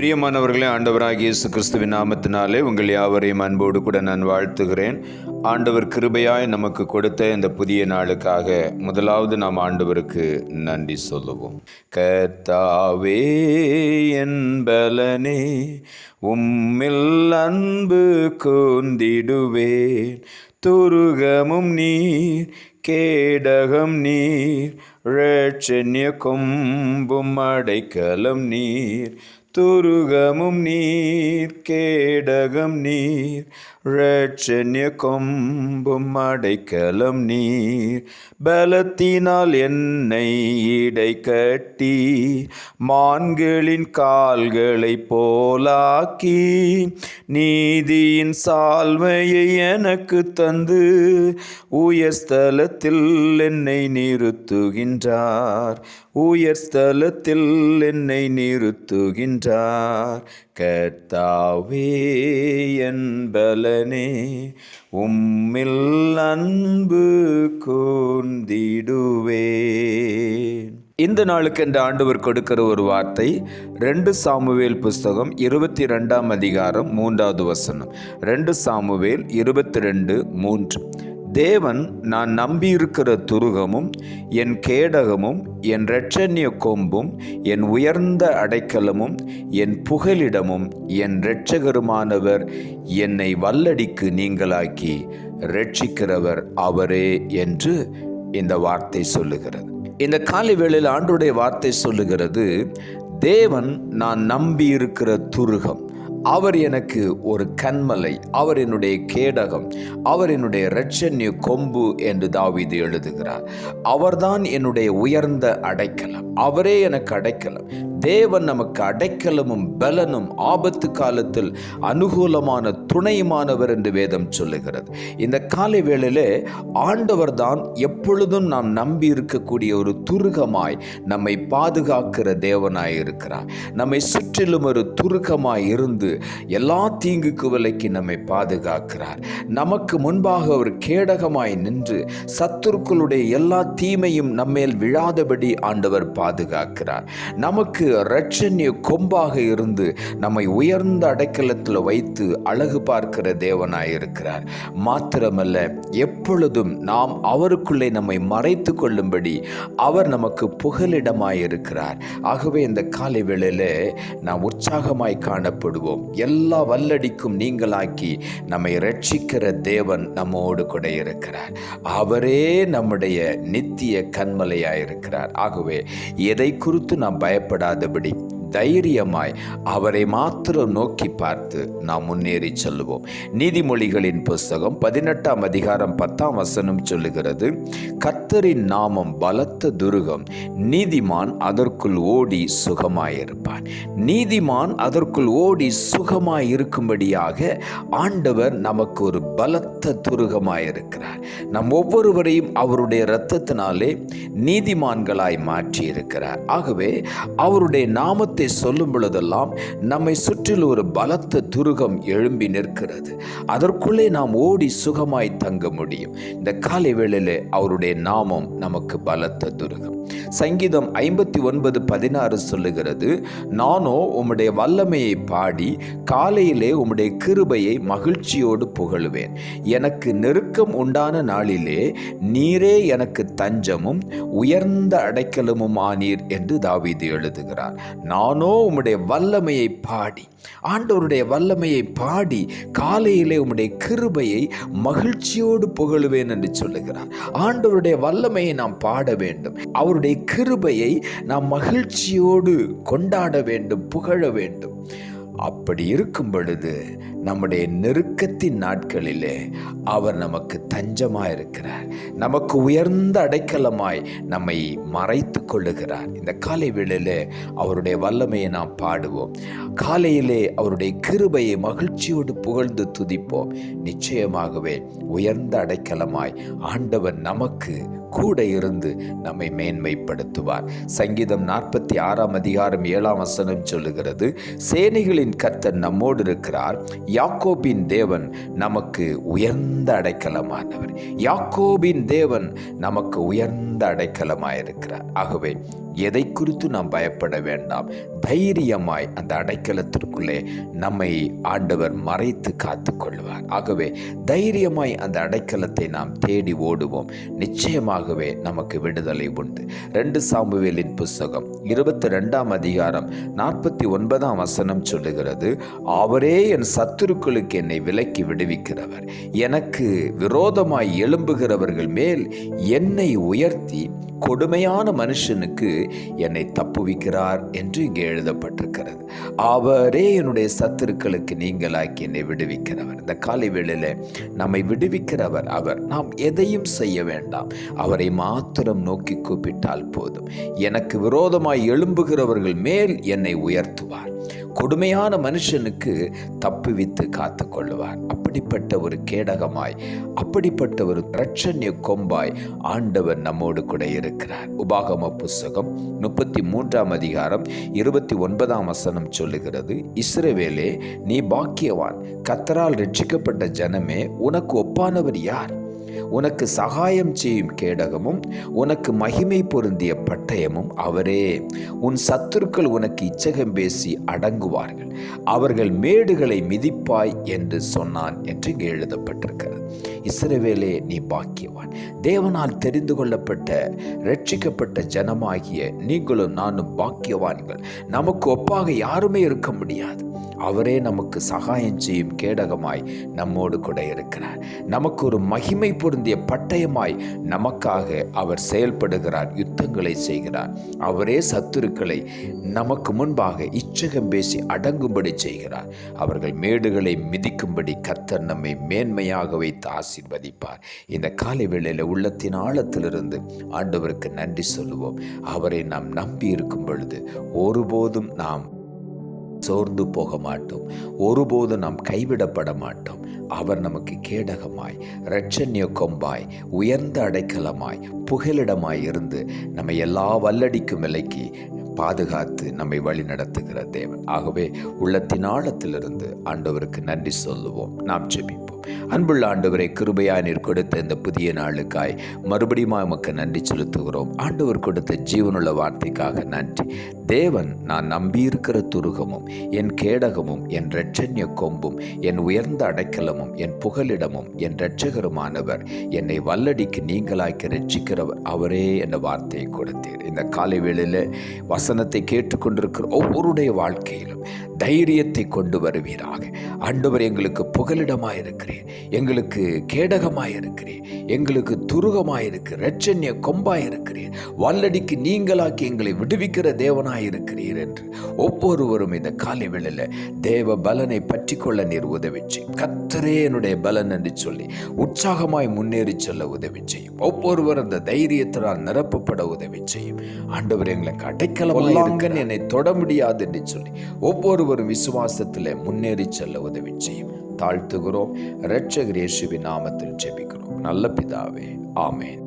பிரியமானவர்களே, ஆண்டவராகிய இயேசு கிறிஸ்துவின் நாமத்தினாலே உங்கள் யாவரையும் அன்போடு கூட நான் வாழ்த்துகிறேன். ஆண்டவர் கிருபையாய் நமக்கு கொடுத்த இந்த புதிய நாளுக்காக முதலாவது நாம் ஆண்டவருக்கு நன்றி சொல்லுவோம். கர்த்தாவே என் பலனே, உம்மில் அன்பு கூர்ந்திடுவேன். துருகமும் நீர், கேடகம் நீர், இரட்சண்ய கொம்பும் அடைக்கலம் நீர். துருகமும் நீர், கேடகம் நீர், இரட்சண்ய கொம்பும் அடைக்கலம் நீர். பலத்தினால் என்னை இடை கட்டி, மான்களின் கால்களை போலாக்கி, நீதியின் சால்வையை எனக்கு தந்து உயர்ஸ்தலத்தில் என்னை நிறுத்துகின்றார். உயர்ஸ்தலத்தில் என்னை நிறுத்துகின்றார். கர்த்தாவே என் பலனே, உம்மில் அன்பு கூர்ந்திடுவேன். இந்த நாளுக்கு என்று ஆண்டவர் கொடுக்கிற ஒரு வார்த்தை 2 சாமுவேல் புஸ்தகம் 22ஆம் அதிகாரம் 3வது வசனம். 2 சாமுவேல் 22:3. தேவன் நான் நம்பியிருக்கிற துருகமும், என் கேடகமும், என் இரட்சண்ய கொம்பும், என் உயர்ந்த அடைக்கலமும், என் புகலிடமும், என் இரட்சகருமானவர், என்னை வல்லடிக்கு நீங்களாக்கி இரட்சிக்கிறவர் அவரே என்று இந்த வார்த்தை சொல்லுகிறது. இந்த காலை வேளையில் ஆண்டவருடைய வார்த்தை சொல்லுகிறது, தேவன் நான் நம்பியிருக்கிற துருகம், அவர் எனக்கு ஒரு கன்மலை, அவர் என்னுடைய கேடகம், அவர் என்னுடைய இரட்சண்ய கொம்பு என்று தாவீது எழுதுகிறார். அவர்தான் என்னுடைய உயர்ந்த அடைக்கலம், அவரே எனக்கு அடைக்கலம். தேவன் நமக்கு அடைக்கலமும் பலனும், ஆபத்து காலத்தில் அனுகூலமான துணையுமானவர் என்று வேதம் சொல்லுகிறது. இந்த காலை வேளையிலே ஆண்டவர் தான் எப்பொழுதும் நாம் நம்பி இருக்கக்கூடிய ஒரு துருகமாய் நம்மை பாதுகாக்கிற தேவனாய் இருக்கிறார். நம்மை சுற்றிலும் ஒரு துருகமாய் இருந்து எல்லா தீங்குக்கு விலக்கி நம்மை பாதுகாக்கிறார். நமக்கு முன்பாக ஒரு கேடகமாய் நின்று சத்துருக்களுடைய எல்லா தீமையும் நம்மேல் விழாதபடி ஆண்டவர் பாதுகாக்கிறார். நமக்கு இரட்சண்ய கொம்பாக இருந்து நம்மை உயர்ந்த அடைக்கலத்தில் வைத்து அழகு பார்க்கிற தேவனாய் இருக்கிறார். மாத்திரமல்ல, எப்பொழுதும் நாம் அவருக்குள்ளே நம்மை மறைத்து கொள்ளும்படி அவர் நமக்கு புகலிடமாய் இருக்கிறார். ஆகவே இந்த காலை வேளையில நாம் உற்சாகமாய் காணப்படுவோம். எல்லா வல்லடிக்கும் நீங்களாக்கி நம்மை இரட்சிக்கிற தேவன் நம்மோடு கூட இருக்கிறார். அவரே நம்முடைய நித்திய கன்மலையாயிருக்கிறார். ஆகவே எதை குறித்து நாம் பயப்படாதபடி தைரியமாய் அவரை மாத்திரம் நோக்கி பார்த்து நாம் முன்னேறி செல்லுவோம். நீதிமொழிகளின் புஸ்தகம் 18ஆம் அதிகாரம் 10ஆம் வசனம் சொல்லுகிறது, கர்த்தரின் நாமம் பலத்த துருகம், நீதிமான் அதற்குள் ஓடி சுகமாயிருப்பான். நீதிமான் அதற்குள் ஓடி சுகமாய் இருக்கும்படியாக ஆண்டவர் நமக்கு ஒரு பலத்த துருகமாயிருக்கிறார். நம் ஒவ்வொருவரையும் அவருடைய இரத்தத்தினாலே நீதிமான்களாய் மாற்றி இருக்கிறார். ஆகவே அவருடைய நாமத்தை சொல்லும் பொழுதெல்லாம் நம்மை சுற்றில் ஒரு பலத்த துருகம் எழும்பி நிற்கிறது. அதற்குள்ளே நாம் ஓடி சுகமாய் தங்க முடியும். இந்த காலை வேளையிலே அவருடைய நாமம் நமக்கு பலத்த துருகம். சங்கீதம் 59:16 சொல்லுகிறது, நானோ உம்முடைய வல்லமையை பாடி காலையிலே உம்முடைய கிருபையை மகிழ்ச்சியோடு புகழுவேன். எனக்கு நெருக்கம் உண்டான நாளிலே நீரே எனக்கு தஞ்சமும் உயர்ந்த அடைக்கலமும் ஆனீர் என்று தாவீது எழுதுகிறார். நானோ உம்முடைய வல்லமையை பாடி, ஆண்டவருடைய வல்லமையை பாடி காலையிலே உம்முடைய கிருபையை மகிழ்ச்சியோடு புகழுவேன் என்று சொல்லுகிறார். ஆண்டவருடைய வல்லமையை நாம் பாட வேண்டும். அவருடைய கிருபையை நாம் மகிழ்ச்சியோடு கொண்டாட வேண்டும், புகழ வேண்டும். அப்படி இருக்கும் பொழுது நம்முடைய நெருக்கத்தின் நாட்களிலே அவர் நமக்கு தஞ்சமாய் இருக்கிறார். நமக்கு உயர்ந்த அடைக்கலமாய் நம்மை மறைத்து கொள்ளுகிறார். இந்த காலை வேளையிலே அவருடைய வல்லமையை நாம் பாடுவோம். காலையிலே அவருடைய கிருபையை மகிழ்ச்சியோடு புகழ்ந்து துதிப்போம். நிச்சயமாகவே உயர்ந்த அடைக்கலமாய் ஆண்டவர் நமக்கு கூட இருந்து நம்மை மேன்மைப்படுத்துவார். சங்கீதம் 46ஆம் அதிகாரம் 7ஆம் வசனம் சொல்லுகிறது, சேனைகளின் கர்த்தர் நம்மோடு இருக்கிறார், யாக்கோபின் தேவன் நமக்கு உயர்ந்த அடைக்கலமானவர். யாக்கோபின் தேவன் நமக்கு உயர்ந்த அடைக்கலமாயிருக்கிறார். ஆகவே எதை குறித்து நாம் பயப்பட வேண்டாம். தைரியமாய் அந்த அடைக்கலத்திற்குள்ளே நம்மை ஆண்டவர் மறைத்து காத்து கொள்வார். ஆகவே தைரியமாய் அந்த அடைக்கலத்தை நாம் தேடி ஓடுவோம். நிச்சயமாகவே நமக்கு விடுதலை உண்டு. 2 சாமுவேலின் புஸ்தகம் 22ஆம் அதிகாரம் 49ஆம் வசனம் சொல்லுகிறது, அவரே என் சத்துருக்களுக்கு என்னை விலக்கி விடுவிக்கிறவர், எனக்கு விரோதமாய் எழும்புகிறவர்கள் மேல் என்னை உயர்த்தி கொடுமையான மனுஷனுக்கு என்னை தப்புவிக்கிறார் என்று இங்கே எழுதப்பட்டிருக்கிறது. அவரே என்னுடைய சத்துருக்களுக்கு நீங்களாக்கி என்னை விடுவிக்கிறவர். இந்த காலை வேளையில நம்மை விடுவிக்கிறவர் அவர். நாம் எதையும் செய்ய வேண்டாம், அவரை மாத்திரம் நோக்கி கூப்பிட்டால் போதும். எனக்கு விரோதமாய் எழும்புகிறவர்கள் மேல் என்னை உயர்த்துவார், கொடுமையான மனுஷனுக்கு தப்புவித்து காத்து கொள்ளுவார். அப்படிப்பட்ட ஒரு கேடகமாய், அப்படிப்பட்ட ஒரு இரட்சண்ய கொம்பாய் ஆண்டவர் நம்மோடு கூட இருக்கிறார். உபாகம புஸ்தகம் 33ஆம் அதிகாரம் 29ஆம் வசனம் சொல்லுகிறது, இஸ்ரவேலே நீ பாக்கியவான், கர்த்தரால் ரட்சிக்கப்பட்ட ஜனமே, உனக்கு ஒப்பானவர் யார்? உனக்கு சகாயம் செய்யும் கேடகமும் உனக்கு மகிமை பொருந்திய பட்டயமும் அவரே. உன் சத்துருக்கள் உனக்கு இச்சகம் பேசி அடங்குவார்கள், அவர்கள் மேடுகளை மிதிப்பாய் என்று சொன்னான் என்று இங்கே எழுதப்பட்டிருக்கிறது. இஸ்ரவேலே நீ பாக்கியவான், தேவனால் தெரிந்து கொள்ளப்பட்ட ரட்சிக்கப்பட்ட ஜனமாகிய நீங்களும் நானும் பாக்கியவான்கள். நமக்கு ஒப்பாக யாருமே இருக்க முடியாது. அவரே நமக்கு சகாயம் செய்யும் கேடகமாய் நம்மோடு கூட இருக்கிறார். நமக்கு ஒரு மகிமை பொருந்திய பட்டயமாய் நமக்காக அவர் செயல்படுகிறார், யுத்தங்களை செய்கிறார். அவரே சத்துருக்களை நமக்கு முன்பாக இச்சகம் பேசி அடங்கும்படி செய்கிறார். அவர்கள் மேடுகளை மிதிக்கும்படி கர்த்தர் நம்மை மேன்மையாக வைத்து ஆசீர்வதிப்பார். இந்த காலை வேளையில உள்ளத்தின் ஆழத்திலிருந்து ஆண்டவருக்கு நன்றி சொல்லுவோம். அவரை நாம் நம்பி இருக்கும் பொழுது ஒருபோதும் நாம் சோர்ந்து போக மாட்டோம், ஒருபோதும் நாம் கைவிடப்பட மாட்டோம். அவர் நமக்கு கேடகமாய், இரட்சண்ய கொம்பாய், உயர்ந்த அடைக்கலமாய், புகலிடமாய் இருந்து நம்மை எல்லா வல்லடிக்கும் விலைக்கு பாதுகாத்து நம்மை வழி நடத்துகிற தேவன். ஆகவே உள்ளத்தின் ஆழத்திலிருந்து ஆண்டவருக்கு நன்றி சொல்லுவோம். நாம் ஜெபிப்போம். அன்புள்ள ஆண்டவரை, கிருபையாய் நீர் கொடுத்த இந்த புதிய நாளுக்காய் மறுபடியும் உமக்கு நன்றி செலுத்துகிறோம். ஆண்டவர் கொடுத்த ஜீவனுள்ள வார்த்தைக்காக நன்றி. தேவன் நான் நம்பியிருக்கிற துருகமும் என் கேடகமும் என் இரட்சண்ய கொம்பும் என் உயர்ந்த அடைக்கலமும் என் புகலிடமும் என் இரட்சகருமானவர், என்னை வல்லடிக்கு நீங்களாக்கி ரட்சிக்கிறவர் அவரே என்ற வார்த்தையை கொடுத்தீர். இந்த காலை வேளையில வசனத்தை கேட்டுக்கொண்டிருக்கிற ஒவ்வொருடைய வாழ்க்கையிலும் தைரியத்தை கொண்டு வருவீராக. ஆண்டவர், எங்களுக்கு புகலிடமாயிருக்கிறேன், எங்களுக்கு கேடகமாயிருக்கிறேன், எங்களுக்கு துருகமாயிருக்கிறேன், இரட்சண்ய கொம்பாயிருக்கிறேன், வல்லடிக்கு நீங்களாக்கி எங்களை விடுவிக்கிற தேவனாயிருக்கிறீர் என்று ஒவ்வொருவரும் இந்த காலை வேளையில தேவ பலனை பற்றி கொள்ள நீர் உதவி செய்யும். கர்த்தரே என்னுடைய பலன் என்று சொல்லி உற்சாகமாய் முன்னேறி செல்ல உதவி செய்யும். ஒவ்வொருவர் அந்த தைரியத்தினால் நிரப்பப்பட உதவி செய்யும். ஆண்டவர், எங்களுக்கு அடைக்கலமாக என்னை தொட முடியாது என்று சொல்லி ஒவ்வொருவரும் விசுவாசத்தில் முன்னேறி செல்ல உதவி செய்யும். தாழ்த்துகிறோம். இரட்சகர் இயேசுவின் நாமத்தில் ஜெபிக்கிறோம் நல்ல பிதாவே, ஆமென்.